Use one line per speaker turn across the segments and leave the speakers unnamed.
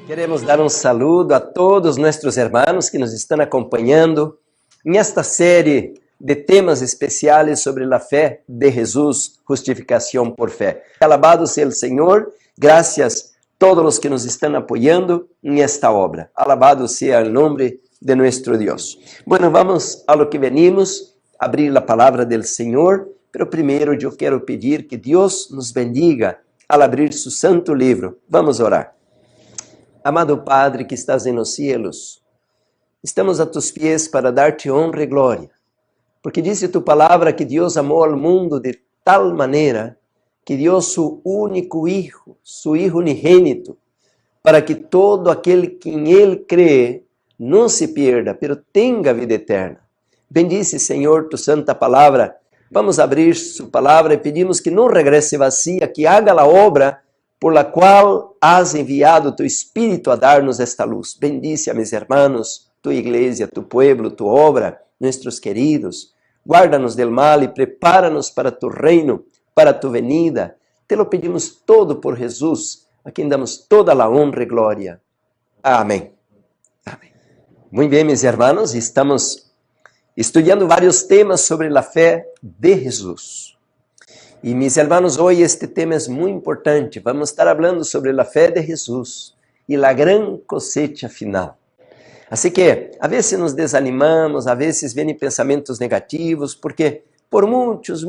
Queremos dar un saludo a todos nuestros hermanos que nos están acompañando en esta serie de temas especiales sobre la fe de Jesús, justificación por fe. Alabado sea el Señor, gracias a todos los que nos están apoyando en esta obra. Alabado sea el nombre de nuestro Dios. Bueno, vamos a lo que venimos, a abrir la palabra del Señor, pero primero yo quiero pedir que Dios nos bendiga al abrir su santo libro. Vamos a orar. Amado Padre que estás en los cielos, estamos a tus pies para darte honra e glória, porque dice tu palavra que Deus amou ao mundo de tal maneira que dio su único Hijo, su Hijo unigênito, para que todo aquele que em Ele crê não se pierda, pero tenha vida eterna. Bendice, Senhor, tu santa palavra. Vamos abrir su palavra e pedimos que não regrese vazia, que haga a obra por la qual has enviado tu Espírito a dar-nos esta luz. Bendice a mis hermanos, tu iglesia, tu pueblo, tu obra, nuestros queridos. Guarda-nos del mal e prepara-nos para tu reino, para tu venida. Te lo pedimos todo por Jesús, a quem damos toda a honra e glória. Amém. Amém. Muito bem, meus irmãos, estamos estudando vários temas sobre a fé de Jesus. E, mis hermanos, hoje este tema é muito importante. Vamos estar falando sobre a fé de Jesus e a grande cosecha final. Assim que, a vezes nos desanimamos, a vezes vêm pensamentos negativos, porque por muitos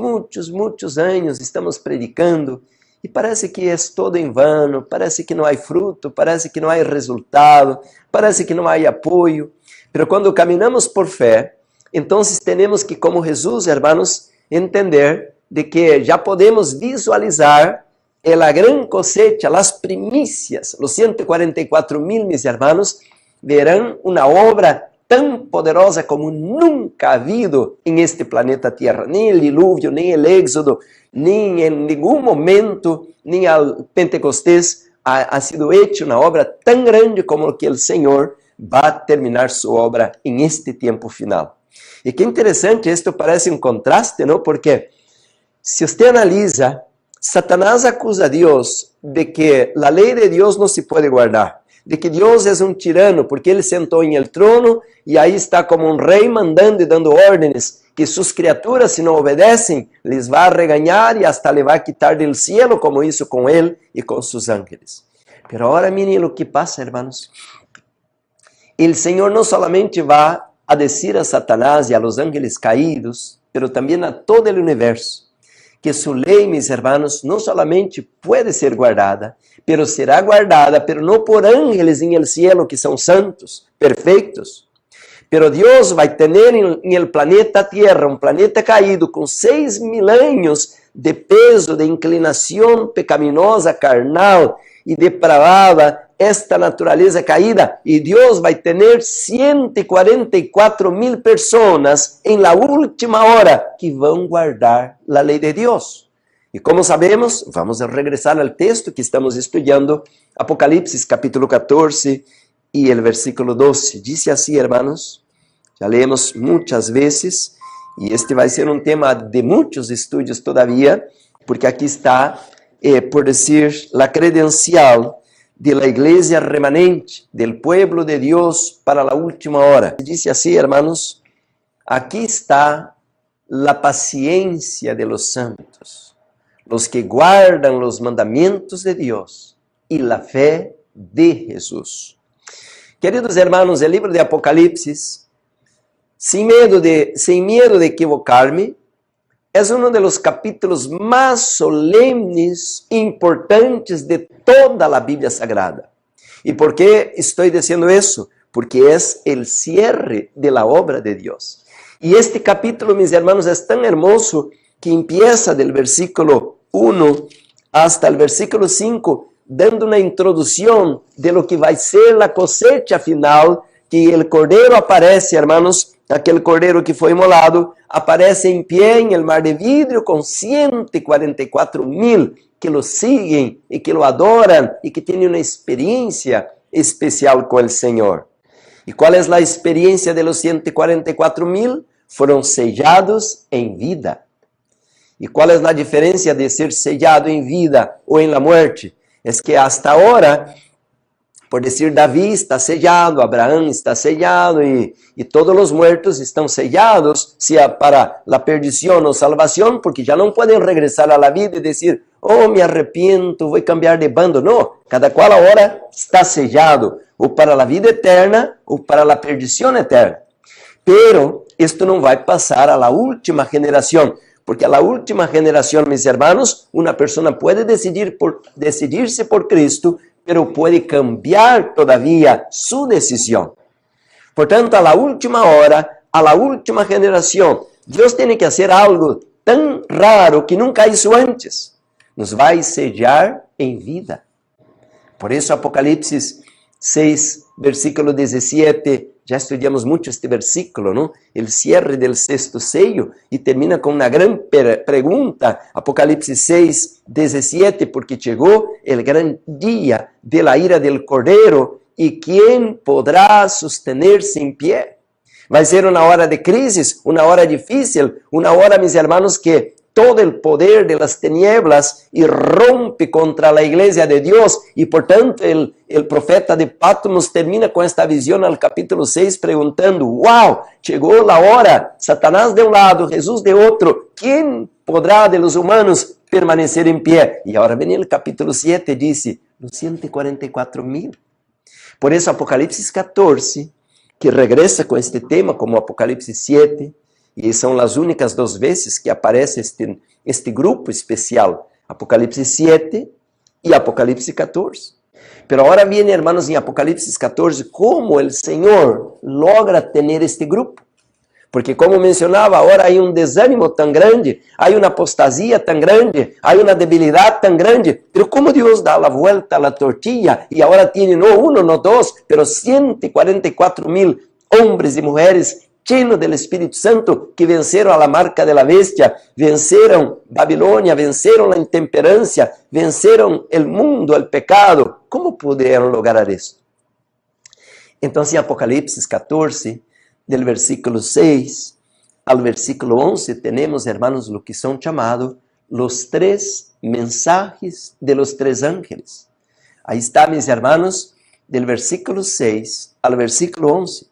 anos estamos predicando e parece que é todo em vano, parece que não há fruto, parece que não há resultado, parece que não há apoio. Mas quando caminhamos por fé, então temos que, como Jesus, hermanos, entender de que já podemos visualizar a grande cosecha, as primícias. Os 144,000, mis hermanos, verão uma obra tão poderosa como nunca ha habido em este planeta Tierra. Nem o dilúvio, nem o êxodo, nem em nenhum momento, nem ao Pentecostés ha sido hecha uma obra tão grande como que o Senhor vai terminar sua obra em este tempo final. E que interessante, isto parece um contraste, não? Porque se você analisa, Satanás acusa a Deus de que a lei de Deus não se pode guardar, de que Deus é um tirano, porque ele sentou em el trono e aí está como um rei mandando e dando ordens, que suas criaturas, se não obedecem, lhes vai regañar e hasta le vai quitar del cielo, como hizo com ele e com seus ángeles. Pero agora miren o que passa, hermanos. O Senhor não solamente vai a dizer a Satanás e a los ángeles caídos, pero também a todo o universo, que su ley, mis hermanos, no solamente puede ser guardada, pero será guardada, pero no por ángeles en el cielo que son santos, perfectos. Pero Dios va a tener en el planeta Tierra, un planeta caído con 6.000 años de peso, de inclinación pecaminosa, carnal y depravada, esta naturaleza caída, y Dios va a tener 144,000 personas en la última hora que van guardar la ley de Dios. Y como sabemos, vamos a regresar al texto que estamos estudiando, Apocalipsis capítulo 14 y el versículo 12. Dice así, hermanos, ya leemos muchas veces, y este va a ser un tema de muchos estudios todavía, porque aquí está, por decir, la credencial de la iglesia remanente, del pueblo de Dios para la última hora. Dice así, hermanos, aquí está la paciencia de los santos, los que guardan los mandamientos de Dios y la fe de Jesús. Queridos hermanos, el libro de Apocalipsis, sin miedo de equivocarme, es uno de los capítulos más solemnes e importantes de toda la Biblia Sagrada. ¿Y por qué estoy diciendo eso? Porque es el cierre de la obra de Dios. Y este capítulo, mis hermanos, es tan hermoso que empieza del versículo 1 hasta el versículo 5, dando una introducción de lo que va a ser la cosecha final, que el Cordero aparece, hermanos, aquele cordeiro que foi imolado, aparece em pé em el mar de vidro com 144,000 que lo siguen e que lo adoran e que têm uma experiência especial com o Senhor. E qual é a experiência de los 144,000? Foram sellados em vida. E qual é a diferença de ser sellado em vida ou em la muerte? É que hasta agora Por decir, Davi está sellado, Abraham está sellado y todos los muertos están sellados, sea para la perdición o salvación, porque ya no pueden regresar a la vida y decir, oh, me arrepiento, voy a cambiar de bando. No, cada cual ahora está sellado, o para la vida eterna o para la perdición eterna. Pero esto no va a pasar a la última generación, porque a la última generación, mis hermanos, una persona puede decidirse por Cristo, pero puede cambiar todavía su decisión. Por tanto, a la última hora, a la última generación, Dios tiene que hacer algo tan raro que nunca hizo antes. Nos va a sellar en vida. Por eso Apocalipsis 6, versículo 17, ya estudiamos mucho este versículo, ¿no? El cierre del sexto sello y termina con una gran pregunta. Apocalipsis 6, 17, porque llegó el gran día de la ira del Cordero y ¿quién podrá sostenerse en pie? Va a ser una hora de crisis, una hora difícil, una hora, mis hermanos, que todo el poder de las tinieblas irrompe contra la iglesia de Dios y por tanto el profeta de Patmos termina con esta visión al capítulo 6 preguntando, wow, llegó la hora, Satanás de un lado, Jesús de otro, ¿quién podrá de los humanos permanecer en pie? Y ahora viene el capítulo 7, dice, los 144,000. Por eso Apocalipsis 14, que regresa con este tema como Apocalipsis 7, y son las únicas dos veces que aparece este grupo especial, Apocalipsis 7 y Apocalipsis 14. Pero ahora viene, hermanos, en Apocalipsis 14, cómo el Señor logra tener este grupo. Porque como mencionaba, ahora hay un desánimo tan grande, hay una apostasía tan grande, hay una debilidad tan grande. Pero cómo Dios da la vuelta a la tortilla y ahora tiene no uno, no dos, pero 144,000 hombres y mujeres llenos del Espíritu Santo, que venceron a la marca de la bestia, venceron Babilonia, venceron la intemperancia, venceron el mundo, el pecado. ¿Cómo pudieron lograr eso? Entonces, en Apocalipsis 14, del versículo 6 al versículo 11, tenemos, hermanos, lo que son llamados los 3 mensajes de los 3 ángeles. Ahí está, mis hermanos, del versículo 6 al versículo 11.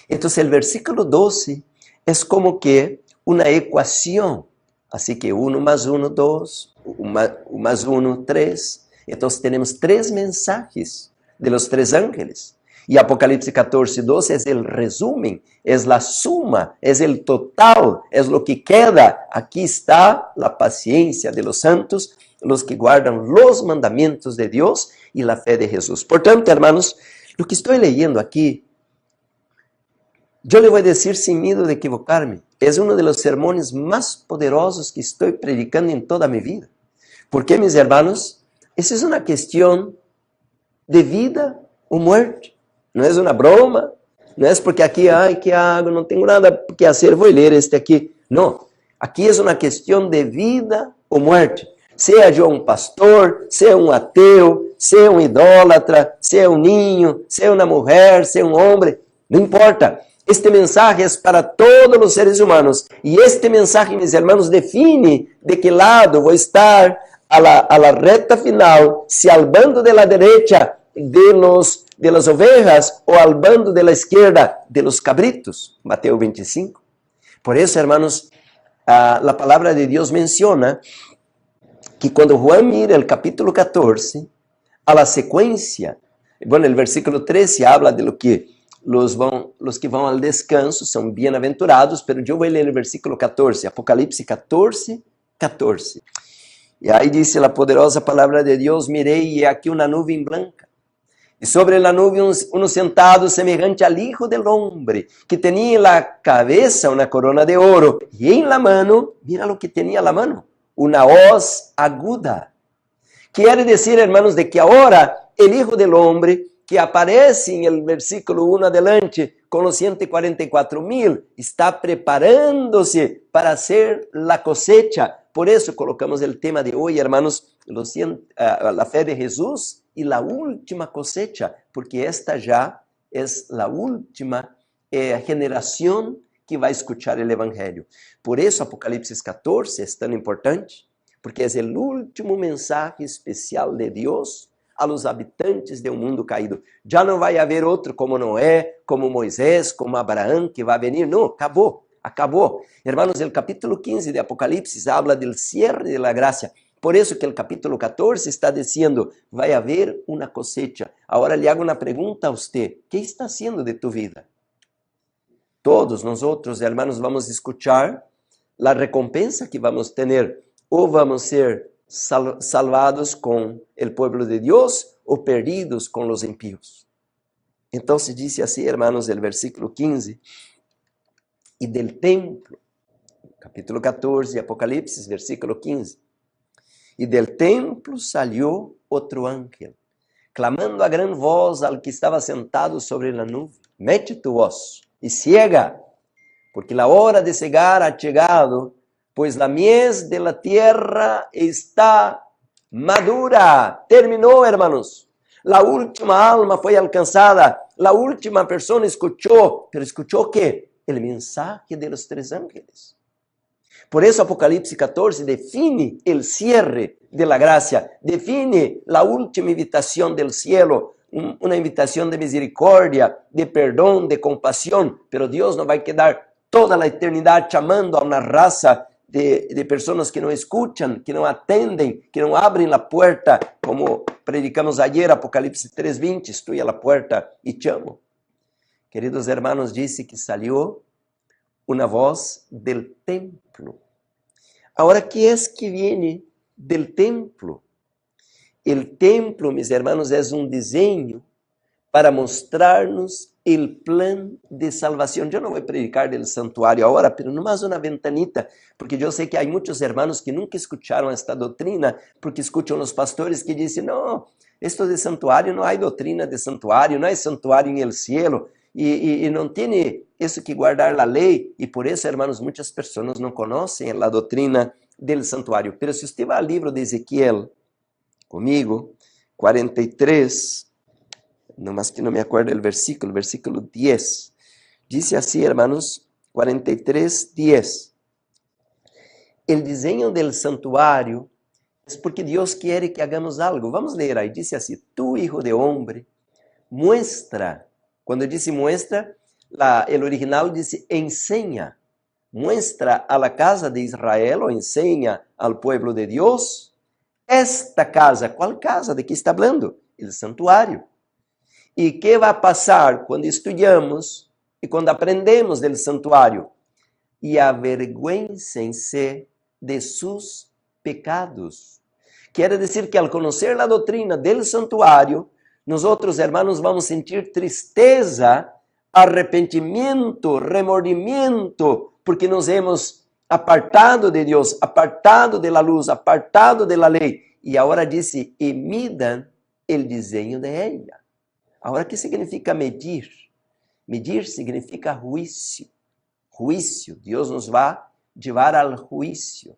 Entonces el versículo 12 es como que una ecuación. Así que 1 más 1, 2, 1 más 1, 3. Entonces tenemos 3 mensajes de los 3 ángeles. Y Apocalipsis 14, 12 es el resumen, es la suma, es el total, es lo que queda. Aquí está la paciencia de los santos, los que guardan los mandamientos de Dios y la fe de Jesús. Por tanto, hermanos, lo que estoy leyendo aquí, yo le voy a decir sin miedo de equivocarme, es uno de los sermones más poderosos que estoy predicando en toda mi vida. ¿Por qué, mis hermanos? Esa es una cuestión de vida o muerte. No es una broma, no es porque aquí, ay, ¿qué hago? No tengo nada que hacer, voy a leer este aquí. No, aquí es una cuestión de vida o muerte. Sea yo un pastor, sea un ateo, sea un idólatra, sea un niño, sea una mujer, sea un hombre, no importa. Este mensaje es para todos los seres humanos. Y este mensaje, mis hermanos, define de qué lado voy a estar a la recta final, si al bando de la derecha de las ovejas o al bando de la izquierda de los cabritos. Mateo 25. Por eso, hermanos, la palabra de Dios menciona que cuando Juan mira el capítulo 14, a la secuencia, bueno, el versículo 13 habla de lo que los que van al descanso son bienaventurados, pero yo voy a leer el versículo 14, Apocalipsis 14, 14. Y ahí dice la poderosa palabra de Dios, miré y he aquí una nube blanca. Y sobre la nube uno sentado semejante al Hijo del Hombre, que tenía en la cabeza una corona de oro, y en la mano, mira lo que tenía en la mano, una hoz aguda. Quiere decir, hermanos, de que ahora el Hijo del Hombre, que aparece en el versículo 1 adelante, con los 144,000, está preparándose para hacer la cosecha. Por eso colocamos el tema de hoy, hermanos, la fe de Jesús y la última cosecha, porque esta ya es la última generación que va a escuchar el Evangelio. Por eso Apocalipsis 14 es tan importante, porque es el último mensaje especial de Dios a los habitantes de un mundo caído. Ya no va a haber otro como Noé, como Moisés, como Abraham, que va a venir. No, acabó, acabó. Hermanos, el capítulo 15 de Apocalipsis habla del cierre de la gracia. Por eso que el capítulo 14 está diciendo, va a haber una cosecha. Ahora le hago una pregunta a usted, ¿qué está haciendo de tu vida? Todos nosotros, hermanos, vamos a escuchar la recompensa que vamos a tener. O vamos a ser salvados con el pueblo de Dios o perdidos con los impíos. Entonces dice así, hermanos, el versículo 15, y del templo, capítulo 14 de Apocalipsis, versículo 15, y del templo salió otro ángel, clamando a gran voz al que estaba sentado sobre la nube, mete tu voz y ciega, porque la hora de cegar ha llegado, pues la mies de la tierra está madura. Terminó, hermanos. La última alma fue alcanzada. La última persona escuchó. ¿Pero escuchó qué? El mensaje de los 3 ángeles. Por eso Apocalipsis 14 define el cierre de la gracia. Define la última invitación del cielo. Una invitación de misericordia, de perdón, de compasión. Pero Dios no va a quedar toda la eternidad llamando a una raza de personas que no escuchan, que no atenden, que no abren la puerta, como predicamos ayer, Apocalipsis 3:20, estoy a la puerta y llamo. Queridos hermanos, dice que salió una voz del templo. Ahora, ¿qué es que viene del templo? El templo, mis hermanos, es un diseño para mostrarnos el plan de salvación. Yo no voy a predicar del santuario ahora, pero nomás una ventanita, porque yo sé que hay muchos hermanos que nunca escucharon esta doctrina, porque escuchan los pastores que dicen, no, esto de santuario, no hay doctrina de santuario, no hay santuario en el cielo, y no tiene eso que guardar la ley, y por eso, hermanos, muchas personas no conocen la doctrina del santuario. Pero si usted va al libro de Ezequiel, conmigo, 43, nomás que no me acuerdo el versículo 10. Dice así, hermanos, 43:10. El diseño del santuario es porque Dios quiere que hagamos algo. Vamos a leer ahí, dice así, tú, hijo de hombre, muestra. Cuando dice muestra, el original dice enseña. Muestra a la casa de Israel o enseña al pueblo de Dios esta casa. ¿Cuál casa? ¿De qué está hablando? El santuario. ¿Y qué va a pasar cuando estudiamos y cuando aprendemos del santuario? Y avergüéncense de sus pecados. Quiere decir que al conocer la doctrina del santuario, nosotros, hermanos, vamos a sentir tristeza, arrepentimiento, remordimiento, porque nos hemos apartado de Dios, apartado de la luz, apartado de la ley. Y ahora dice, y midan el diseño de ella. Ahora, ¿qué significa medir? Medir significa juicio. Juicio. Dios nos va a llevar al juicio.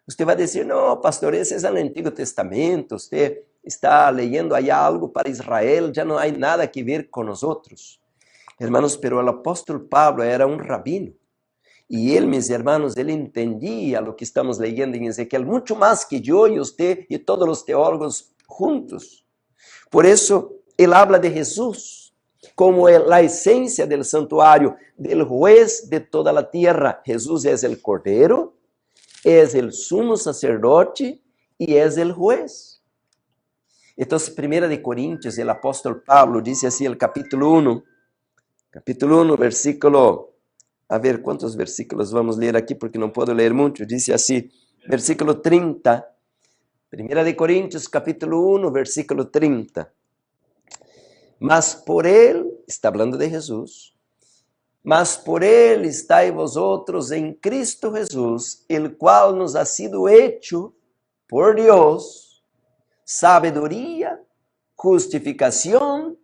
Usted va a decir, no, pastor, ese es el Antiguo Testamento. Usted está leyendo allá algo para Israel. Ya no hay nada que ver con nosotros. Hermanos, pero el apóstol Pablo era un rabino. Y él, mis hermanos, él entendía lo que estamos leyendo en Ezequiel, mucho más que yo y usted y todos los teólogos juntos. Por eso, él habla de Jesús como la esencia del santuario, del juez de toda la tierra. Jesús es el Cordero, es el sumo sacerdote y es el juez. Entonces, 1 Corintios, el apóstol Pablo dice así, el capítulo 1, versículo, a ver cuántos versículos vamos a leer aquí porque no puedo leer mucho, dice así, versículo 30, 1 Corintios, capítulo 1, versículo 30. Mas por él, está hablando de Jesús, mas por él estáis vosotros en Cristo Jesús, el cual nos ha sido hecho por Dios sabiduría, justificación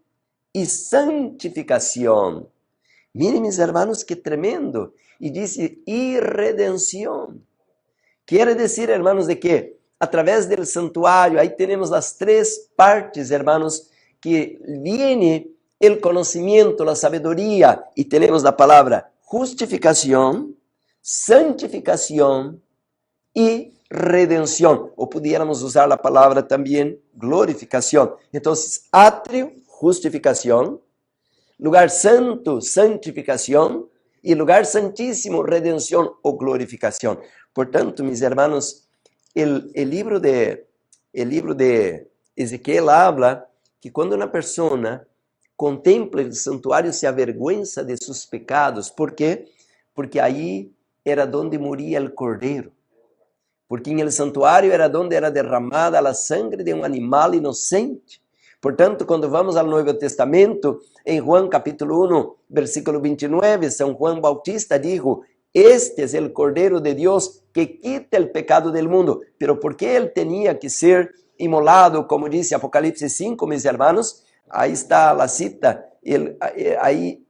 y santificación. Miren, mis hermanos, qué tremendo. Y dice, y redención. Quiere decir, hermanos, de que a través del santuario, ahí tenemos las 3 partes, hermanos, que viene el conocimiento, la sabiduría, y tenemos la palabra justificación, santificación y redención, o pudiéramos usar la palabra también glorificación. Entonces, atrio, justificación, lugar santo, santificación, y lugar santísimo, redención o glorificación. Por tanto, mis hermanos, el libro de Ezequiel habla que cuando una persona contempla el santuario se avergüenza de sus pecados. ¿Por qué? Porque ahí era donde moría el cordero. Porque en el santuario era donde era derramada la sangre de un animal inocente. Por tanto, cuando vamos al Nuevo Testamento, en Juan capítulo 1, versículo 29, San Juan Bautista dijo, este es el Cordero de Dios que quita el pecado del mundo. Pero ¿por qué él tenía que ser inmolado, como dice Apocalipsis 5, mis hermanos? Ahí está la cita, ahí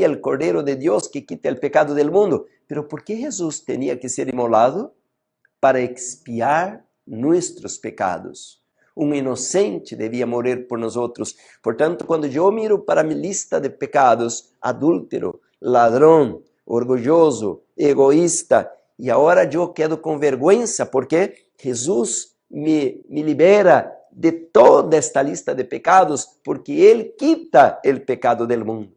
el Cordero de Dios que quita el pecado del mundo. Pero ¿por qué Jesús tenía que ser inmolado? Para expiar nuestros pecados. Un inocente debía morir por nosotros. Por tanto, cuando yo miro para mi lista de pecados, adúltero, ladrón, orgulloso, egoísta, y ahora yo quedo con vergüenza porque Jesús me libera de toda esta lista de pecados, porque Él quita el pecado del mundo.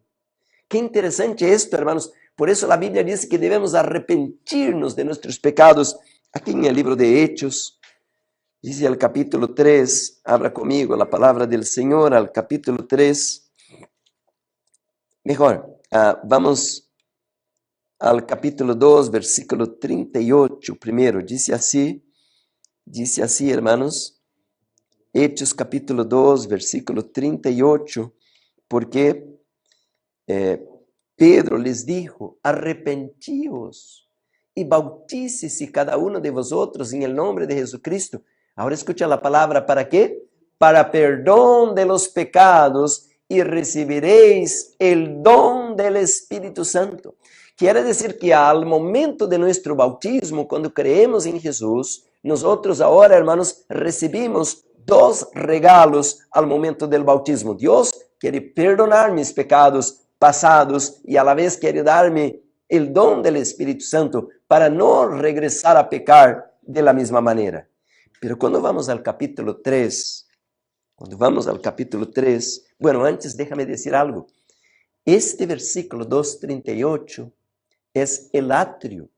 Qué interesante esto, hermanos. Por eso la Biblia dice que debemos arrepentirnos de nuestros pecados. Aquí en el libro de Hechos, dice el capítulo 3, abra conmigo la palabra del Señor al capítulo 3. Mejor, vamos al capítulo 2, versículo 38 primero. Dice así, hermanos, Hechos capítulo 2, versículo 38, porque Pedro les dijo, arrepentíos y bautícese cada uno de vosotros en el nombre de Jesucristo. Ahora escucha la palabra, ¿para qué? Para perdón de los pecados y recibiréis el don del Espíritu Santo. Quiere decir que al momento de nuestro bautismo, cuando creemos en Jesús, nosotros ahora, hermanos, recibimos dos regalos al momento del bautismo. Dios quiere perdonar mis pecados pasados y a la vez quiere darme el don del Espíritu Santo para no regresar a pecar de la misma manera. Pero cuando vamos al capítulo 3, bueno, antes déjame decir algo. Este versículo 2:38 es el atrio,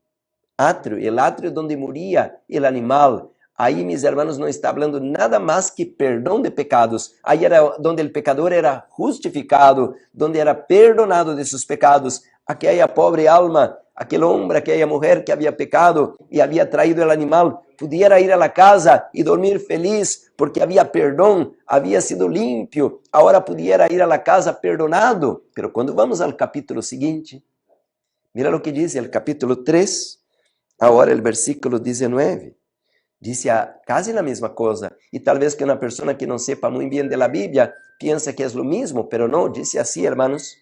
el atrio donde moría el animal. Ahí, mis hermanos, no está hablando nada más que perdón de pecados. Ahí era donde el pecador era justificado, donde era perdonado de sus pecados. Aquella pobre alma, aquel hombre, aquella mujer que había pecado y había traído el animal, pudiera ir a la casa y dormir feliz porque había perdón, había sido limpio. Ahora pudiera ir a la casa perdonado. Pero cuando vamos al capítulo siguiente, mira lo que dice el capítulo 3, ahora el versículo 19. Dice casi la misma cosa. Y tal vez que una persona que no sepa muy bien de la Biblia piensa que es lo mismo, pero no, dice así, hermanos.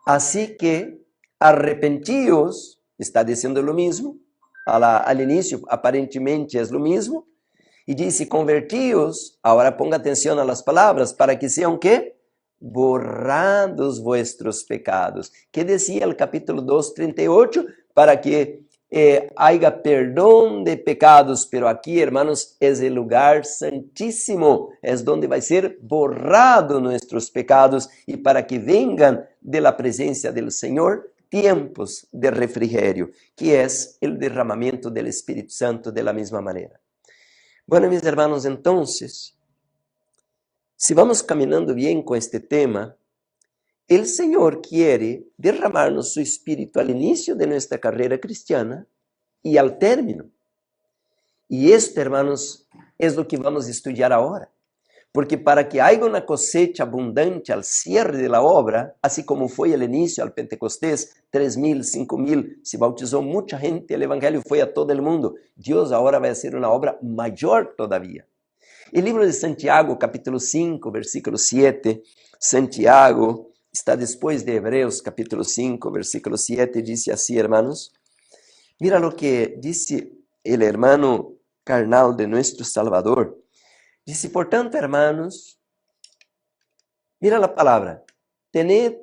Así que arrepentíos, está diciendo lo mismo. Al inicio aparentemente es lo mismo. Y dice convertíos, ahora ponga atención a las palabras, para que sean ¿qué? Borrados vuestros pecados. ¿Qué decía el capítulo 2:38? Para que haya perdón de pecados, pero aquí, hermanos, es el lugar santísimo, es donde va a ser borrado nuestros pecados y para que vengan de la presencia del Señor tiempos de refrigerio, que es el derramamiento del Espíritu Santo de la misma manera. Bueno, mis hermanos, entonces, si vamos caminando bien con este tema, el Señor quiere derramarnos su Espíritu al inicio de nuestra carrera cristiana y al término. Y esto, hermanos, es lo que vamos a estudiar ahora. Porque para que haya una cosecha abundante al cierre de la obra, así como fue el inicio al Pentecostés, 3,000, 5,000, se bautizó mucha gente, el Evangelio fue a todo el mundo. Dios ahora va a hacer una obra mayor todavía. El libro de Santiago, capítulo 5, versículo 7, Santiago está después de Hebreos, capítulo 5, versículo 7, dice así, hermanos. Mira lo que dice el hermano carnal de nuestro Salvador. Dice, por tanto, hermanos, mira la palabra, tened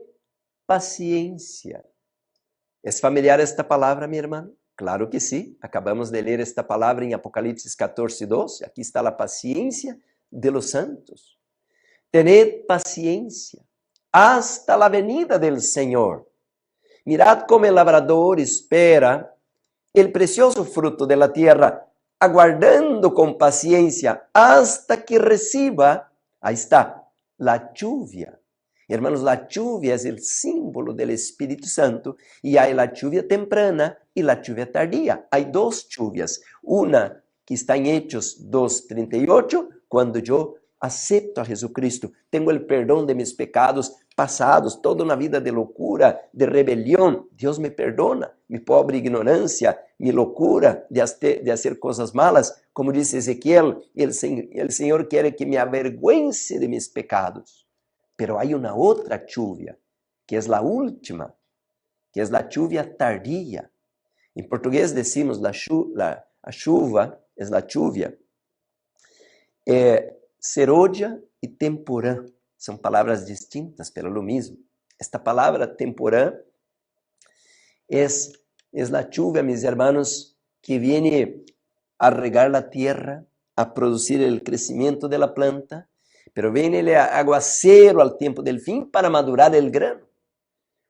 paciencia. ¿Es familiar esta palabra, mi hermano? Claro que sí. Acabamos de leer esta palabra en Apocalipsis 14:12. Aquí está la paciencia de los santos. Tened paciencia hasta la venida del Señor. Mirad como el labrador espera el precioso fruto de la tierra, aguardando con paciencia hasta que reciba, ahí está, la lluvia. Hermanos, la lluvia es el símbolo del Espíritu Santo y hay la lluvia temprana y la lluvia tardía. Hay dos lluvias, una que está en Hechos 2:38, cuando yo acepto a Jesucristo, tengo el perdón de mis pecados pasados, toda una vida de locura, de rebelión. Dios me perdona mi pobre ignorancia, mi locura de hacer cosas malas. Como dice Ezequiel, el Señor quiere que me avergüence de mis pecados. Pero hay una otra lluvia, que es la última, que es la lluvia tardía. En portugués decimos la chuva, es la lluvia. Serodia y temporã son palabras distintas, pero lo mismo. Esta palabra temporã es la lluvia, mis hermanos, que viene a regar la tierra, a producir el crecimiento de la planta, pero viene el aguacero al tiempo del fin para madurar el grano.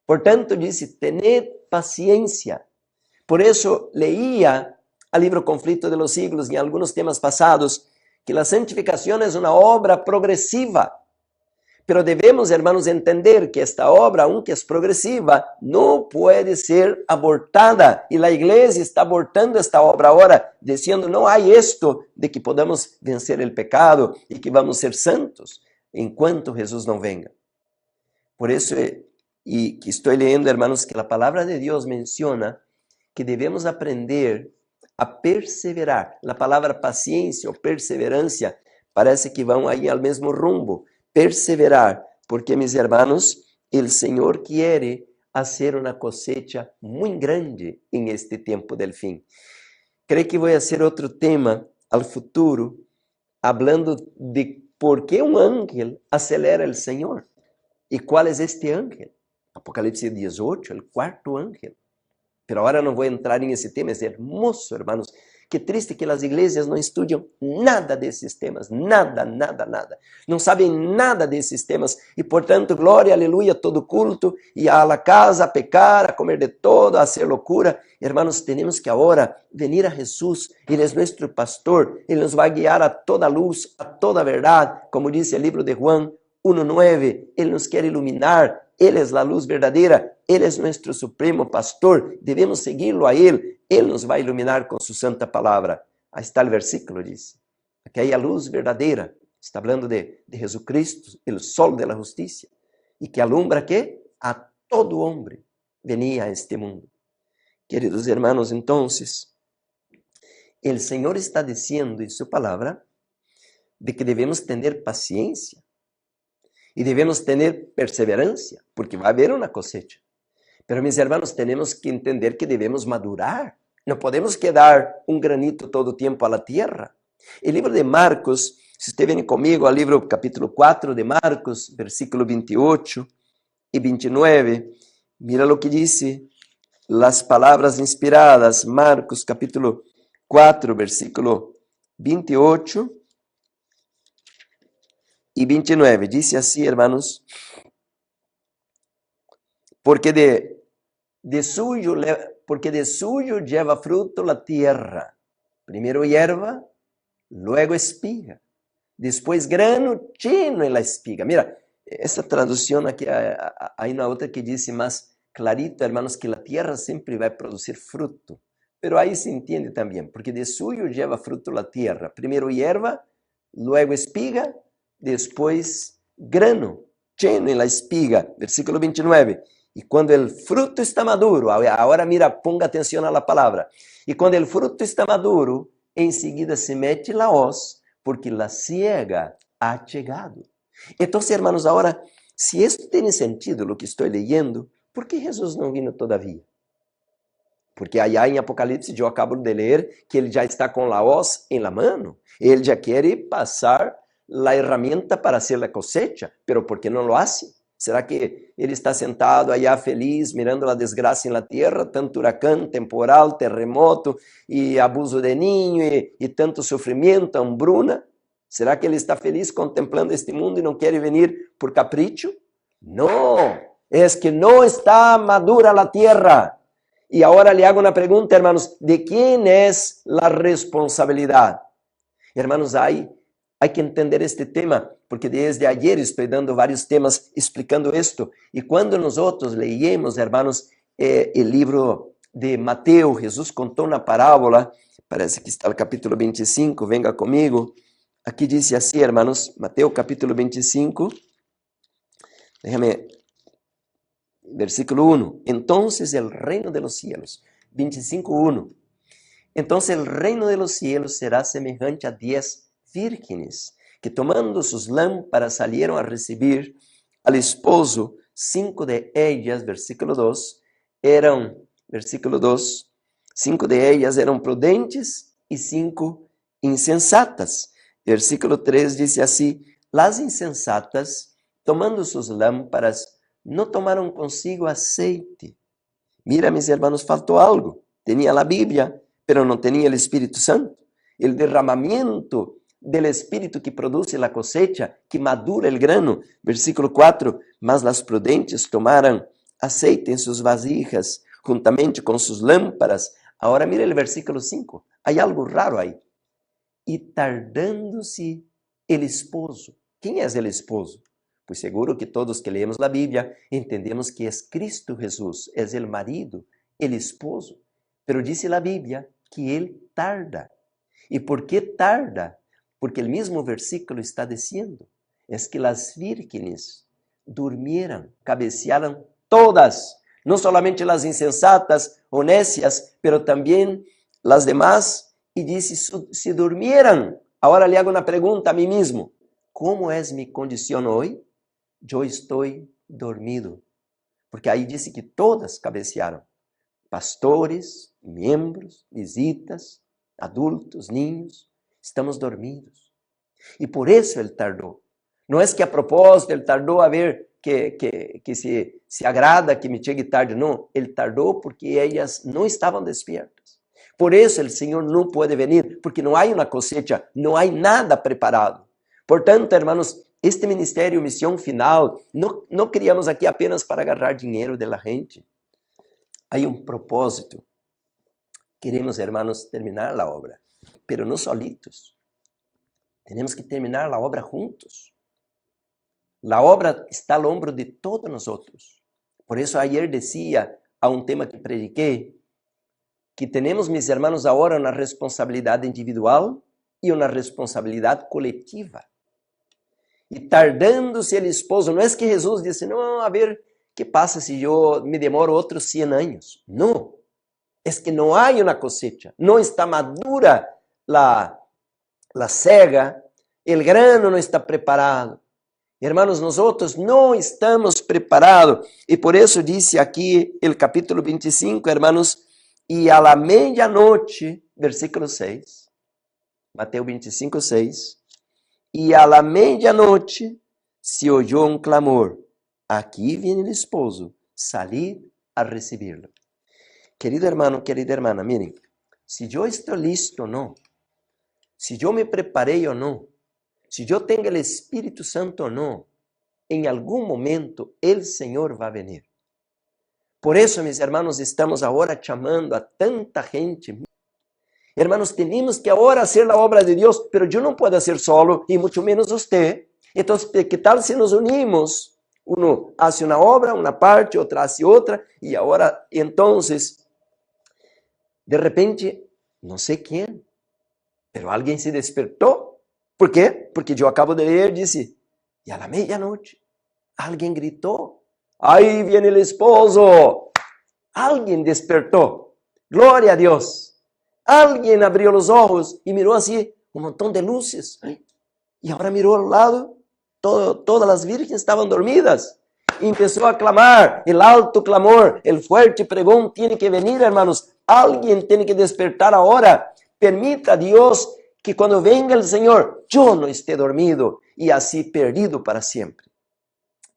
Por tanto, dice, tened paciencia. Por eso leía al libro Conflicto de los Siglos y en algunos temas pasados que la santificación es una obra progresiva. Pero debemos, hermanos, entender que esta obra, aunque es progresiva, no puede ser abortada. Y la iglesia está abortando esta obra ahora, diciendo, no hay esto de que podamos vencer el pecado y que vamos a ser santos enquanto Jesús no venga. Por eso, y que estoy leyendo, hermanos, que la palabra de Dios menciona que debemos aprender a perseverar. La palabra paciencia o perseverancia parece que van ahí al mismo rumbo. Perseverar, porque mis hermanos, el Señor quiere hacer una cosecha muy grande en este tiempo del fin. Creo que voy a hacer otro tema al futuro, hablando de por qué un ángel acelera el Señor. ¿Y cuál es este ángel? Apocalipsis 18, el cuarto ángel. Pero ahora no voy a entrar en ese tema, es hermoso, hermanos. Qué triste que las iglesias no estudian nada de esos temas, nada. No saben nada de esos temas y por tanto, gloria, aleluya, todo culto y a la casa a pecar, a comer de todo, a hacer locura. Hermanos, tenemos que ahora venir a Jesús. Él es nuestro pastor, Él nos va a guiar a toda luz, a toda verdad, como dice el libro de Juan 1:9, Él nos quiere iluminar, Él es la luz verdadera, Él es nuestro supremo pastor, debemos seguirlo a Él, Él nos va a iluminar con su santa palabra. Ahí está el versículo, dice, que hay a luz verdadera, está hablando de Jesucristo, el sol de la justicia, y que alumbra, ¿qué? A todo hombre venía a este mundo. Queridos hermanos, entonces, el Señor está diciendo en su palabra de que debemos tener paciencia, y debemos tener perseverancia, porque va a haber una cosecha. Pero mis hermanos, tenemos que entender que debemos madurar. No podemos quedar un granito todo tiempo a la tierra. El libro de Marcos, si usted viene conmigo al libro capítulo 4 de Marcos, versículo 28 y 29, mira lo que dice las palabras inspiradas. Marcos capítulo 4, versículo 28 y 29, dice así, hermanos, porque de suyo lleva fruto la tierra, primero hierba, luego espiga, después grano lleno en la espiga. Mira, esta traducción aquí hay una otra que dice más clarito, hermanos, que la tierra siempre va a producir fruto, pero ahí se entiende también, porque de suyo lleva fruto la tierra, primero hierba, luego espiga, después grano lleno en la espiga, versículo 29. Y cuando el fruto está maduro, ahora mira, ponga atención a la palabra. Y cuando el fruto está maduro, enseguida se mete la hoz, porque la siega ha llegado. Entonces, hermanos, ahora, si esto tiene sentido, lo que estoy leyendo, ¿por qué Jesús no vino todavía? Porque allá en Apocalipsis yo acabo de leer que Él ya está con la hoz en la mano. Él ya quiere pasar la herramienta para hacer la cosecha, pero ¿por qué no lo hace? Será que ele está sentado allá feliz, mirando a desgraça na terra, tanto huracán, temporal, terremoto, e abuso de ninho, e tanto sofrimento, hambruna? Será que ele está feliz contemplando este mundo e não quer venir por capricho? Não, é que não está madura a terra. E agora lhe hago uma pergunta, hermanos, ¿de quem é a responsabilidade? Hermanos, hay que entender este tema, porque desde ayer estou dando vários temas explicando esto. E quando nós leímos, hermanos, o livro de Mateus, Jesus contou uma parábola, parece que está no capítulo 25, venga comigo. Aqui diz assim, hermanos, Mateus capítulo 25, déjame, versículo 1. Entonces el reino de los cielos, 25:1. Entonces el reino de los cielos será semejante a 10 vírgenes, que tomando sus lámparas salieron a recibir al esposo. 5 de ellas, versículo 2, versículo 2, 5 de ellas eran prudentes y 5 insensatas. Versículo 3 dice así, las insensatas, tomando sus lámparas, no tomaron consigo aceite. Mira, mis hermanos, faltó algo. Tenía la Biblia, pero no tenía el Espíritu Santo. El derramamiento del Espíritu que produce la cosecha, que madura el grano. Versículo 4, mas las prudentes tomaran aceite en sus vasijas, juntamente con sus lámparas. Ahora mire el versículo 5. Hay algo raro ahí. Y tardándose el esposo. ¿Quién es el esposo? Pues seguro que todos que leemos la Biblia entendemos que es Cristo Jesús, es el marido, el esposo. Pero dice la Biblia que él tarda. ¿Y por qué tarda? Porque el mismo versículo está diciendo, es que las vírgenes durmieran, cabecearan todas, no solamente las insensatas o necias, pero también las demás, y dice, si durmieran. Ahora le hago una pregunta a mí mismo, ¿cómo es mi condición hoy? Yo estoy dormido, porque ahí dice que todas cabecearon, pastores, miembros, visitas, adultos, niños, estamos dormidos. Y por eso él tardó. No es que a propósito él tardó a ver que se agrada que me llegue tarde, no. Él tardó porque ellas no estaban despiertas. Por eso el Señor no puede venir, porque no hay una cosecha, no hay nada preparado. Por tanto, hermanos, este ministerio, misión final, no criamos aquí apenas para agarrar dinheiro de la gente. Hay un propósito. Queremos, hermanos, terminar la obra, pero no solitos. Tenemos que terminar la obra juntos. La obra está al hombro de todos nosotros. Por eso ayer decía a un tema que prediqué, que tenemos, mis hermanos, ahora una responsabilidad individual y una responsabilidad colectiva. E tardando-se el esposo, não é que Jesus disse, não, a ver, que passa se eu me demoro outros 100 anos? Não, é que não há uma cosecha, não está madura la cega, el grano não está preparado. Hermanos, nós não estamos preparados, e por isso disse aqui o capítulo 25, hermanos, e a la meia-noite, versículo 6, Mateus 25, 6, e a la meia-noite se oyó um clamor. Aqui vem o esposo, salir a recibirlo. Querido hermano, querida hermana, miren, se eu estou listo ou não, se eu me preparei ou não, se eu tenho o Espírito Santo ou não, em algum momento o Senhor vai venir. Por isso, meus irmãos, estamos agora chamando a tanta gente. Hermanos, tenemos que ahora hacer la obra de Dios, pero yo no puedo hacer solo, y mucho menos usted. Entonces, ¿qué tal si nos unimos? Uno hace una obra, una parte, otra hace otra, y ahora, entonces, de repente, no sé quién, pero alguien se despertó. ¿Por qué? Porque yo acabo de leer, dice, y a la medianoche, alguien gritó, ¡ahí viene el esposo! Alguien despertó. Gloria a Dios. Alguien abrió los ojos y miró así un montón de luces. Y ahora miró al lado, todas las vírgenes estaban dormidas. Y empezó a clamar, el alto clamor, el fuerte pregón tiene que venir, hermanos. Alguien tiene que despertar ahora. Permita a Dios que cuando venga el Señor, yo no esté dormido y así perdido para siempre.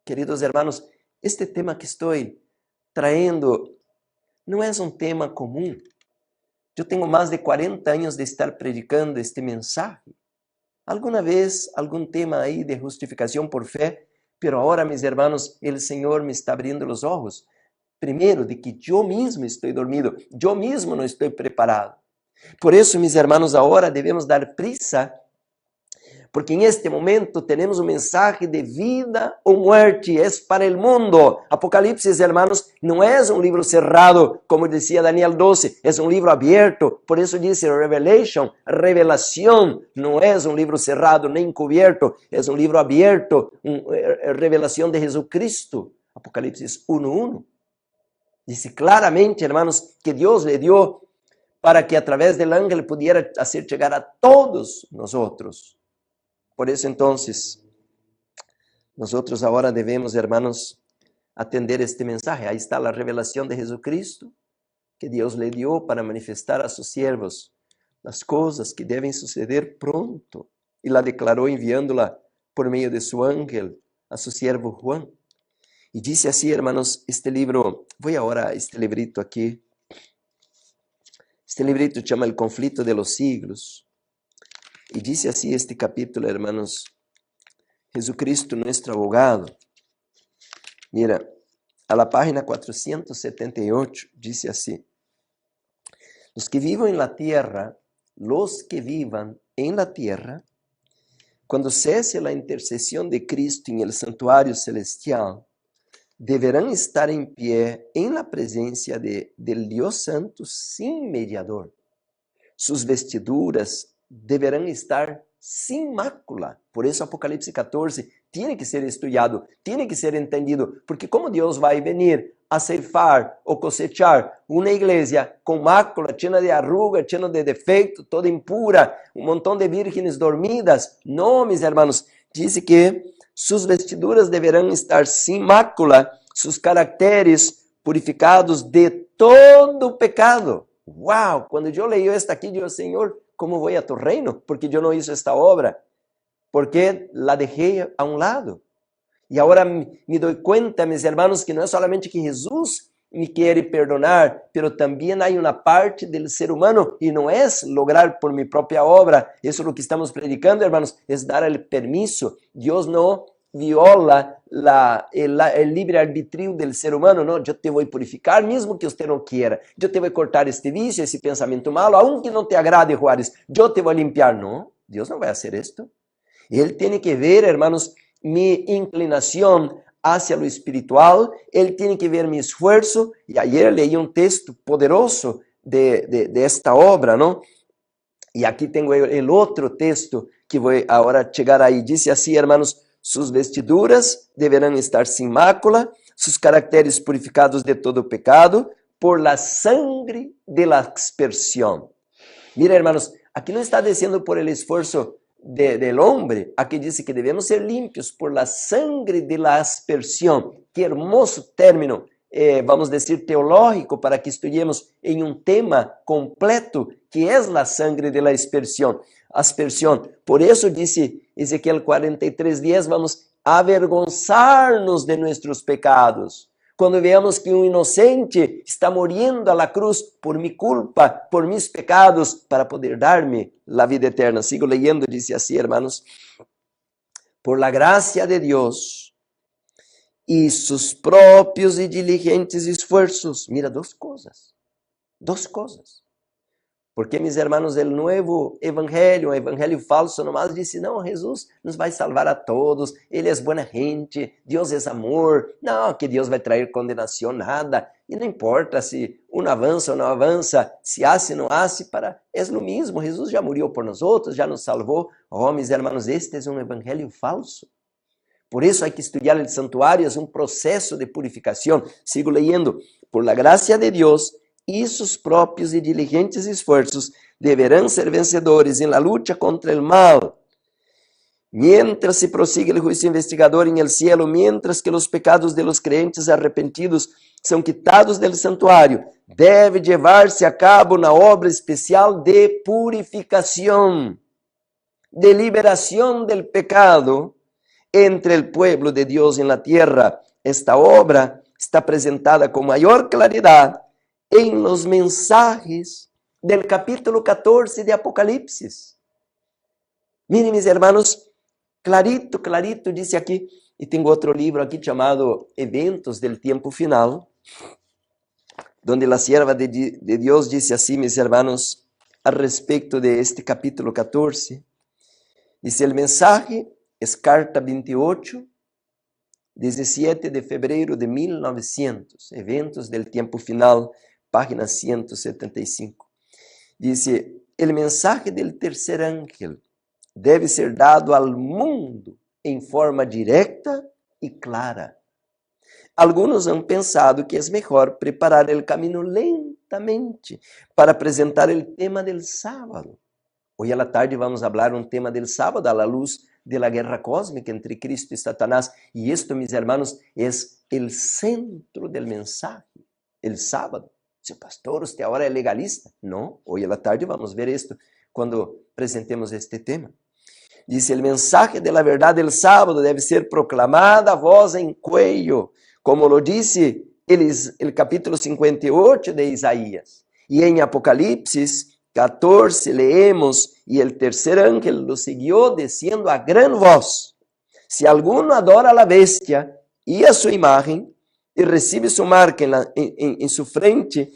Queridos hermanos, este tema que estou trayendo não é um tema comum. Eu tenho mais de 40 anos de estar predicando este mensaje. Alguma vez, algum tema aí de justificação por fé, pero agora, meus hermanos, o Senhor me está abrindo os olhos. Primeiro, de que eu mesmo estou dormido, eu mesmo não estou preparado. Por isso, meus hermanos, agora devemos dar prisa, porque em este momento temos um mensagem de vida ou morte, é para o mundo. Apocalipse, hermanos, não é um livro cerrado, como dizia Daniel 12, é um livro aberto. Por isso diz Revelation, revelação, não é um livro cerrado nem encoberto, é um livro aberto, revelação de Jesucristo. Apocalipse 1:1. Diz claramente, hermanos, que Deus lhe deu para que através do ángel pudiera fazer chegar a todos nós outros. Por isso, então, nós agora devemos, hermanos, atender este mensagem. Aí está a revelação de Jesucristo, que Deus lhe deu para manifestar a seus servos as coisas que devem suceder pronto. E la declarou enviándola por meio de seu ángel a seu servo Juan. E disse assim, hermanos, este livro, vou agora a este librito aqui. Este librito se chama El Conflito de los Siglos. E disse assim este capítulo, hermanos, Jesucristo, nosso abogado. Mira, a la página 478, dice assim: Los que vivan en la tierra, cuando cese la intercesión de Cristo en el santuario celestial, deberán estar en pie en la presencia del Dios Santo sin mediador. Sus vestiduras deverão estar sem mácula. Por isso, Apocalipse 14 tem que ser estudado, tem que ser entendido, porque como Deus vai venir a ceifar ou cosechar uma igreja com mácula, cheia de arruga, cheia de defeito, toda impura, montão de vírgenes dormidas? Não, meus irmãos, diz que suas vestiduras deverão estar sem mácula, seus caracteres purificados de todo pecado. Uau! Quando eu leio esta aqui, eu digo, Senhor, como vou a tu reino? Porque eu não hice esta obra. Porque la dejei a um lado. E agora me dou conta, meus hermanos, que não é solamente que Jesus me quer perdonar, pero também há uma parte do ser humano, e não é lograr por minha própria obra. Isso é o que estamos predicando, hermanos, é dar o permisso. Deus não viola el livre-arbítrio do ser humano. Não, eu te vou purificar, mesmo que você não queira. Eu te vou cortar este vício, esse pensamento malo, aunque não te agrade, Juárez, eu te vou limpiar. Não, Deus não vai fazer isto. Ele tem que ver, hermanos, minha inclinação hacia lo espiritual, ele tem que ver meu esforço. E ayer leí um texto poderoso de esta obra, não? E aqui tenho o outro texto que vou agora chegar aí. Diz assim, hermanos: Sus vestiduras deverão estar sem mácula, sus caracteres purificados de todo pecado, por la sangre de la expiación. Mira, hermanos, aqui não está dizendo por el esforço del hombre, aqui diz que devemos ser limpios por la sangre de la expiación. Que hermoso término, vamos dizer, teológico, para que estudemos em um tema completo, que é la sangre de la expiación. Aspersão. Por isso disse Ezequiel 43:10, vamos avergonzar-nos de nossos pecados. Quando veamos que um inocente está morrendo a la cruz por mi culpa, por mis pecados, para poder dar-me la vida eterna. Sigo leyendo, dice así, hermanos: Por la gracia de Dios y sus propios y diligentes esfuerzos. Mira, dos cosas. Porque, meus irmãos, o novo evangelho, o evangelho falso, nomás disse, não, Jesus nos vai salvar a todos, ele é boa gente, Deus é amor, não, que Deus vai trazer condenação, nada, e não importa se um avança ou não avança, se hace ou não hace, é o mesmo, Jesus já morreu por nós outros, já nos salvou. Oh, meus irmãos, este é um evangelho falso. Por isso, há que estudar o santuário, é um processo de purificação. Sigo leyendo. Por la gracia de Deus y sus propios y diligentes esfuerzos deberán ser vencedores en la lucha contra el mal. Mientras se prosigue el juicio investigador en el cielo, mientras que los pecados de los creyentes arrepentidos são quitados del santuário, deve llevarse a cabo una obra especial de purificación, de liberación del pecado, entre el pueblo de Dios en la tierra. Esta obra está presentada con mayor claridad en los mensajes del capítulo 14 de Apocalipsis. Miren, mis hermanos, clarito, clarito dice aquí, y tengo otro libro aquí llamado Eventos del Tiempo Final, donde la sierva de Dios dice así, mis hermanos, al respecto de este capítulo 14. Dice, el mensaje es carta 28, 17 de febrero de 1900, Eventos del Tiempo Final, página 175. Dice, el mensaje del tercer ángel debe ser dado al mundo em forma direta e clara. Alguns han pensado que é melhor preparar o caminho lentamente para apresentar o tema del sábado. Hoje à tarde vamos falar um tema del sábado à la luz de la guerra cósmica entre Cristo e Satanás. E isto, mis hermanos, é o centro del mensaje, el sábado. Seu pastor, usted agora é legalista? Não, hoje à tarde vamos ver isto quando apresentemos este tema. Dice, el mensaje de la verdad del sábado debe ser proclamada a voz en cuello, como lo dice el capítulo 58 de Isaías. Y en Apocalipsis 14 leemos, y el tercer ángel lo siguió diciendo a gran voz, si alguno adora a la bestia y a su imagen, y recibe su marca en su frente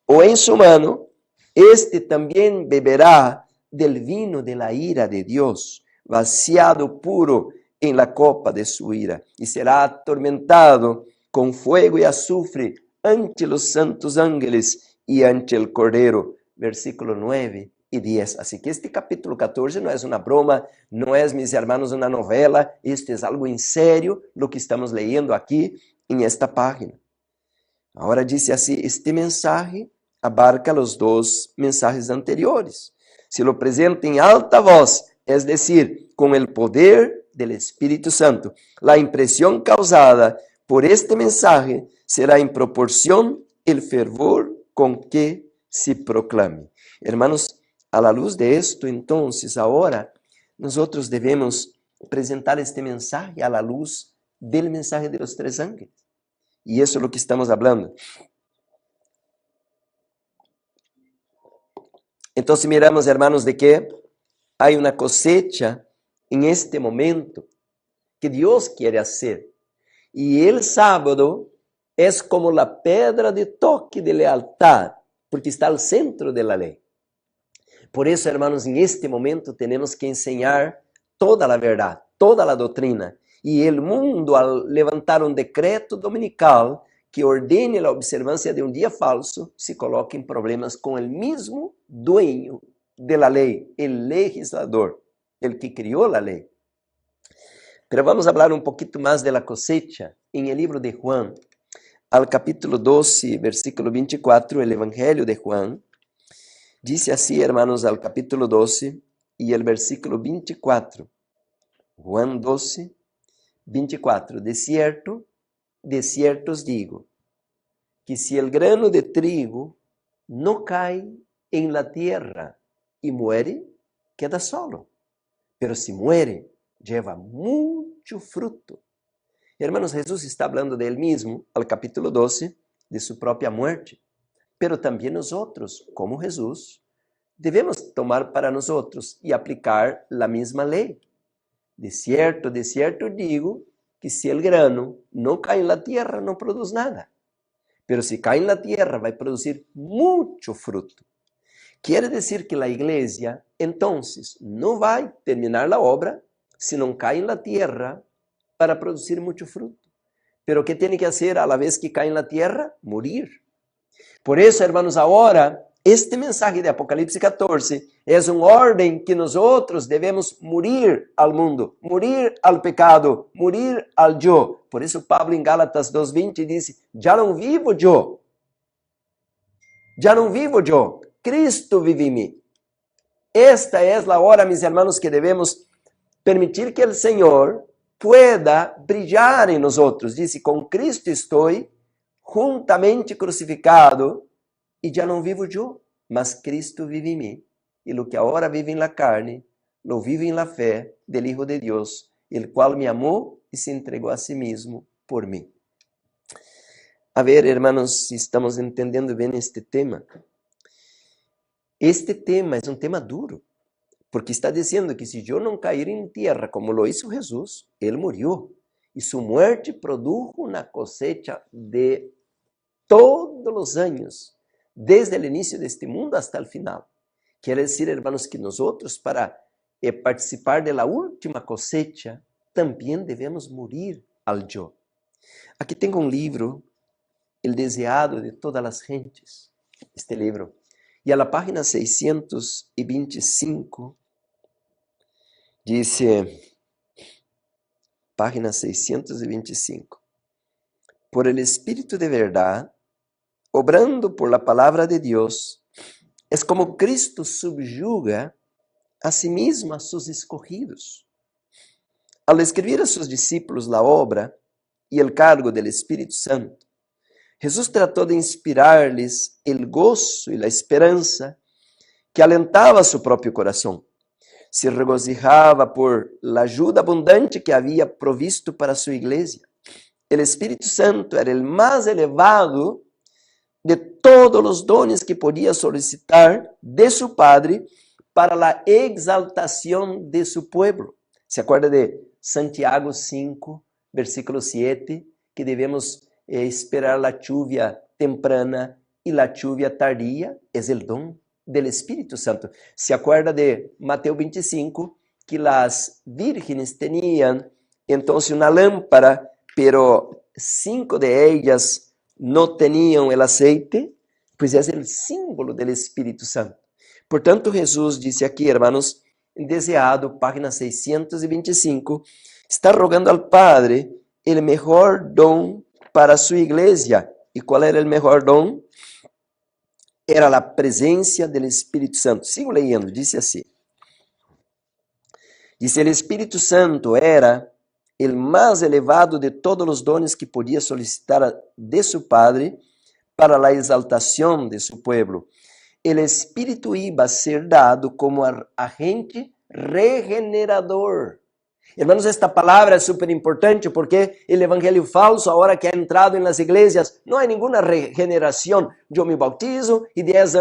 o en su mano, este también beberá del vino de la ira de Dios, vaciado puro en la copa de su ira, y será atormentado con fuego y azufre ante los santos ángeles y ante el Cordero. Versículo 9 y 10. Así que este capítulo 14 no es una broma, no es, mis hermanos, una novela, esto es algo en serio, lo que estamos leyendo aquí en esta página. Ahora dice así, este mensaje abarca los dos mensajes anteriores. Se lo presenta en alta voz, es decir, con el poder del Espíritu Santo. La impresión causada por este mensaje será en proporción el fervor con que se proclame. Hermanos, a la luz de esto, entonces, ahora, nosotros debemos presentar este mensaje a la luz del mensaje de los tres ángeles. Y eso es lo que estamos hablando. Entonces, miramos, hermanos, de que hay una cosecha en este momento que Dios quiere hacer. Y el sábado es como la pedra de toque de lealtad, porque está al centro de la ley. Por eso, hermanos, en este momento tenemos que enseñar toda la verdad, toda la doctrina. Y el mundo, al levantar un decreto dominical que ordene la observancia de un día falso, se coloca en problemas con el mismo dueño de la ley, el legislador, el que crió la ley. Pero vamos a hablar un poquito más de la cosecha en el libro de Juan, al capítulo 12, versículo 24, el Evangelio de Juan. Dice así, hermanos, al capítulo 12 y el versículo 24. Juan 12, 24. De cierto os digo, que si el grano de trigo no cae en la tierra y muere, queda solo. Pero si muere, lleva mucho fruto. Hermanos, Jesús está hablando de él mismo, al capítulo 12, de su propia muerte. Pero también nosotros, como Jesús, debemos tomar para nosotros y aplicar la misma ley. De cierto digo, que si el grano no cae en la tierra, no produce nada. Pero si cae en la tierra, va a producir mucho fruto. Quiere decir que la iglesia, entonces, no va a terminar la obra si no cae en la tierra para producir mucho fruto. Pero ¿qué tiene que hacer a la vez que cae en la tierra? Morir. Por eso, hermanos, ahora, este mensaje de Apocalipsis 14 es un orden que nosotros debemos morir al mundo, morir al pecado, morir al yo. Por eso Pablo en Gálatas 2:20 dice, ya no vivo yo, Cristo vive en mí. Esta es la hora, mis hermanos, que debemos permitir que el Señor pueda brillar en nosotros. Dice, con Cristo estoy juntamente crucificado y ya no vivo yo, mas Cristo vive en mí. Y lo que ahora vive en la carne, lo vive en la fe del Hijo de Dios, el cual me amó y se entregó a sí mismo por mí. A ver, hermanos, si estamos entendiendo bien este tema. Este tema es un tema duro, porque está diciendo que si yo no caer en tierra como lo hizo Jesús, Él murió. Y su muerte produjo una cosecha de todos los años, desde el inicio de este mundo hasta el final. Quiere decir, hermanos, que nosotros para participar de la última cosecha, también debemos morir al yo. Aquí tengo un libro, El deseado de todas las gentes, este libro. Y a la página 625 dice, página 625, por el Espíritu de verdad, obrando por la palabra de Dios, es como Cristo subyuga a sí mismo a sus escogidos. Al escribir a sus discípulos la obra y el cargo del Espíritu Santo, Jesús trató de inspirarles el gozo y la esperanza que alentaba su propio corazón. Se regocijaba por la ayuda abundante que había provisto para su iglesia. El Espíritu Santo era el más elevado de todos los dones que podía solicitar de su Padre para la exaltación de su pueblo. ¿Se acuerda de Santiago 5, versículo 7, que debemos esperar la lluvia temprana y la lluvia tardía? Es el don del Espíritu Santo. ¿Se acuerda de Mateo 25, que las vírgenes tenían entonces una lámpara, pero 5 de ellas no tenían el aceite? Pues es el símbolo del Espíritu Santo. Por tanto, Jesús dice aquí, hermanos, deseado, página 625, está rogando al Padre el mejor don para su iglesia. ¿Y cuál era el mejor don? Era la presencia del Espíritu Santo. Sigo leyendo, dice así. Dice, el Espíritu Santo era el más elevado de todos los dones que podía solicitar de su Padre para la exaltación de su pueblo. El Espíritu iba a ser dado como agente regenerador. Hermanos, esta palabra es súper importante porque el evangelio falso, ahora que ha entrado en las iglesias, no hay ninguna regeneración. Yo me bautizo y 10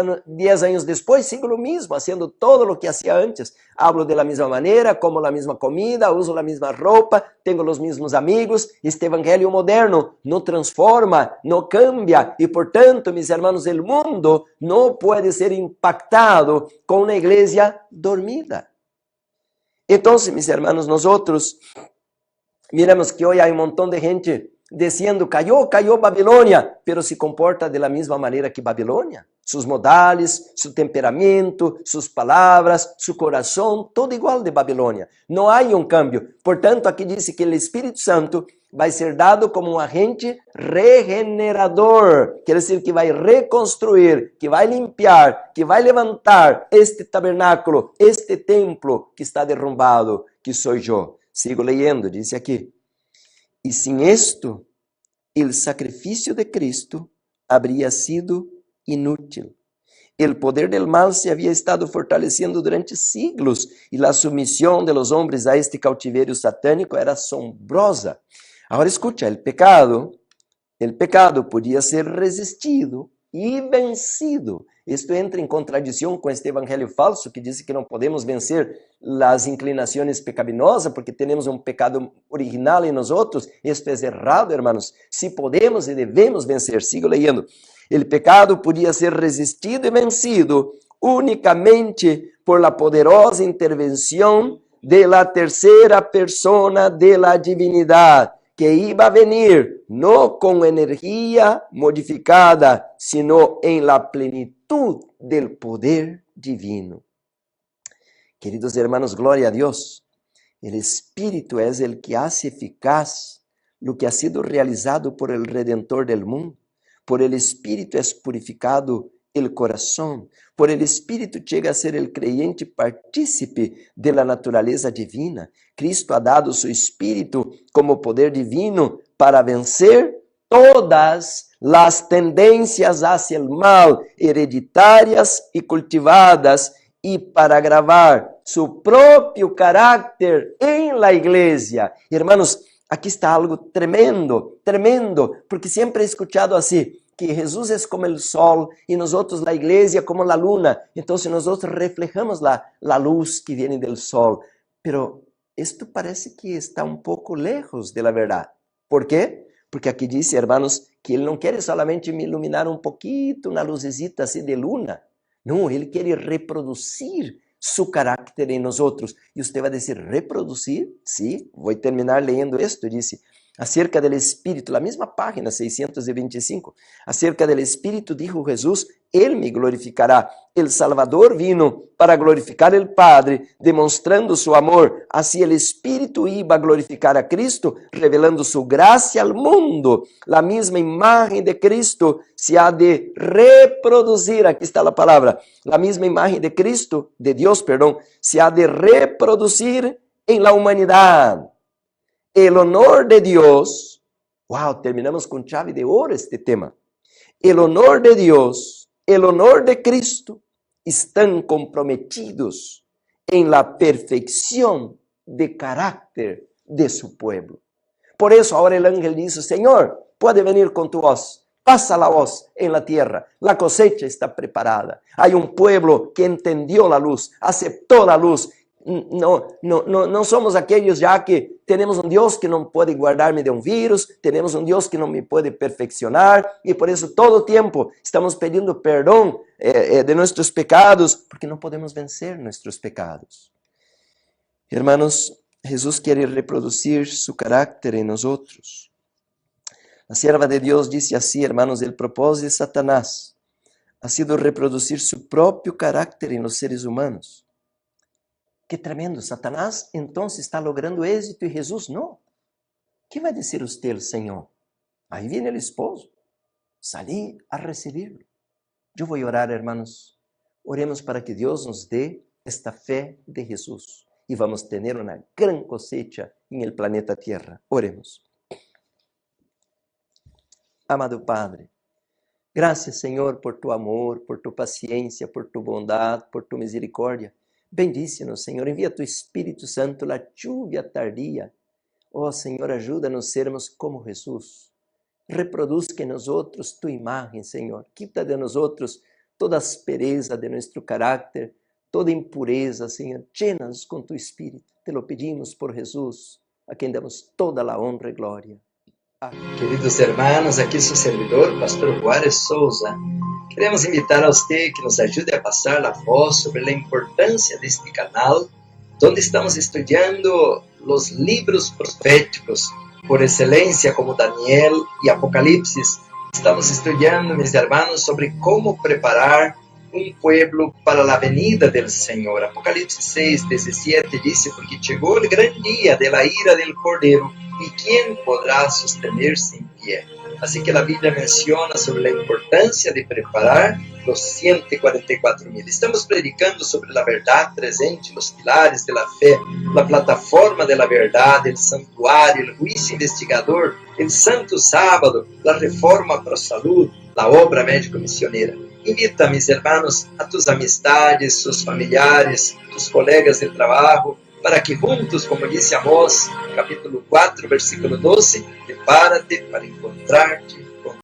años después sigo lo mismo, haciendo todo lo que hacía antes. Hablo de la misma manera, como la misma comida, uso la misma ropa, tengo los mismos amigos. Este evangelio moderno no transforma, no cambia y por tanto, mis hermanos, el mundo no puede ser impactado con una iglesia dormida. Entonces, mis hermanos, nosotros miramos que hoy hay un montón de gente diciendo, cayó Babilonia, pero se comporta de la misma manera que Babilonia. Sus modales, su temperamento, sus palabras, su corazón, todo igual de Babilonia. No hay un cambio. Por tanto, aquí dice que el Espíritu Santo va a ser dado como un agente regenerador. Quiere decir que va a reconstruir, que va a limpiar, que va a levantar este tabernáculo, este templo que está derrumbado, que soy yo. Sigo leyendo, dice aquí. Y sin esto, el sacrificio de Cristo habría sido inútil. El poder del mal se había estado fortaleciendo durante siglos y la sumisión de los hombres a este cautiverio satánico era asombrosa. Ahora escucha, el pecado podía ser resistido y vencido. Esto entra en contradicción con este evangelio falso que dice que no podemos vencer las inclinaciones pecaminosas porque tenemos un pecado original en nosotros. Esto es errado, hermanos. Si podemos y debemos vencer. Sigo leyendo. El pecado podía ser resistido y vencido únicamente por la poderosa intervención de la tercera persona de la divinidad, que iba a venir no con energía modificada, sino en la plenitud del poder divino. Queridos hermanos, gloria a Dios. El Espíritu es el que hace eficaz lo que ha sido realizado por el Redentor del mundo. Por el Espíritu es purificado el corazón. Por el Espíritu llega a ser el creyente partícipe de la naturaleza divina. Cristo ha dado su Espíritu como poder divino para vencer todas las tendencias hacia el mal, hereditarias y cultivadas, y para grabar su propio carácter en la iglesia. Hermanos, aquí está algo tremendo, tremendo, porque siempre he escuchado así, que Jesús es como el sol y nosotros la iglesia como la luna. Entonces nosotros reflejamos la luz que viene del sol. Pero esto parece que está un poco lejos de la verdad. ¿Por qué? Porque aquí dice, hermanos, que Él no quiere solamente me iluminar un poquito, una lucecita así de luna. No, Él quiere reproducir su carácter en nosotros. Y usted va a decir, ¿reproducir? Sí, voy a terminar leyendo esto. Dice, acerca del Espíritu, la misma página 625, acerca del Espíritu dijo Jesús, Él me glorificará. El Salvador vino para glorificar el Padre, demostrando su amor. Así el Espíritu iba a glorificar a Cristo, revelando su gracia al mundo. La misma imagen de Cristo se ha de reproducir, aquí está la palabra, la misma imagen de Cristo, de Dios, perdón, se ha de reproducir en la humanidad. El honor de Dios, wow, terminamos con chave de oro este tema. El honor de Dios, el honor de Cristo, están comprometidos en la perfección de carácter de su pueblo. Por eso ahora el ángel dice, Señor, puede venir con tu hoz, pasa la hoz en la tierra, la cosecha está preparada. Hay un pueblo que entendió la luz, aceptó la luz. No somos aquellos ya que tenemos un Dios que no puede guardarme de un virus, tenemos un Dios que no me puede perfeccionar y por eso todo tiempo estamos pidiendo perdón de nuestros pecados porque no podemos vencer nuestros pecados. Hermanos, Jesús quiere reproducir su carácter en nosotros. La sierva de Dios dice así, hermanos, el propósito de Satanás ha sido reproducir su propio carácter en los seres humanos. Qué tremendo, Satanás entonces está logrando éxito y Jesús no. ¿Qué va a decir usted el Señor? Ahí viene el esposo. Salí a recibirlo. Yo voy a orar, hermanos. Oremos para que Dios nos dé esta fe de Jesús y vamos a tener una gran cosecha en el planeta Tierra. Oremos. Amado Padre, gracias, Señor, por tu amor, por tu paciencia, por tu bondad, por tu misericordia. Bendícenos, Senhor, envia tu Espírito Santo, la lluvia tardía. Oh, Senhor, ajuda-nos a sermos como Jesus. Reproduzca em nós tu imagem, Senhor. Quita de nós toda aspereza de nosso caráter, toda impureza, Senhor. Llena-nos com tu Espírito. Te lo pedimos por Jesus, a quem damos toda a honra e glória. Queridos hermanos, aqui seu servidor, Pastor Juárez Souza. Queremos invitar a usted que nos ayude a pasar la voz sobre la importancia de este canal, donde estamos estudiando los libros proféticos por excelencia como Daniel y Apocalipsis. Estamos estudiando, mis hermanos, sobre cómo preparar un pueblo para la venida del Señor. Apocalipsis 6, 17 dice, porque llegó el gran día de la ira del Cordero, ¿y quién podrá sostenerse en pie? Así que la Biblia menciona sobre la importancia de preparar los 144,000. Estamos predicando sobre la verdad presente, los pilares de la fe, la plataforma de la verdad, el santuario, el juicio investigador, el santo sábado, la reforma pro salud, la obra médico-misionera. Invita a mis hermanos, a tus amistades, sus familiares, tus colegas de trabajo, para que juntos, como dice Amós, capítulo 4, versículo 12, prepárate para encontrarte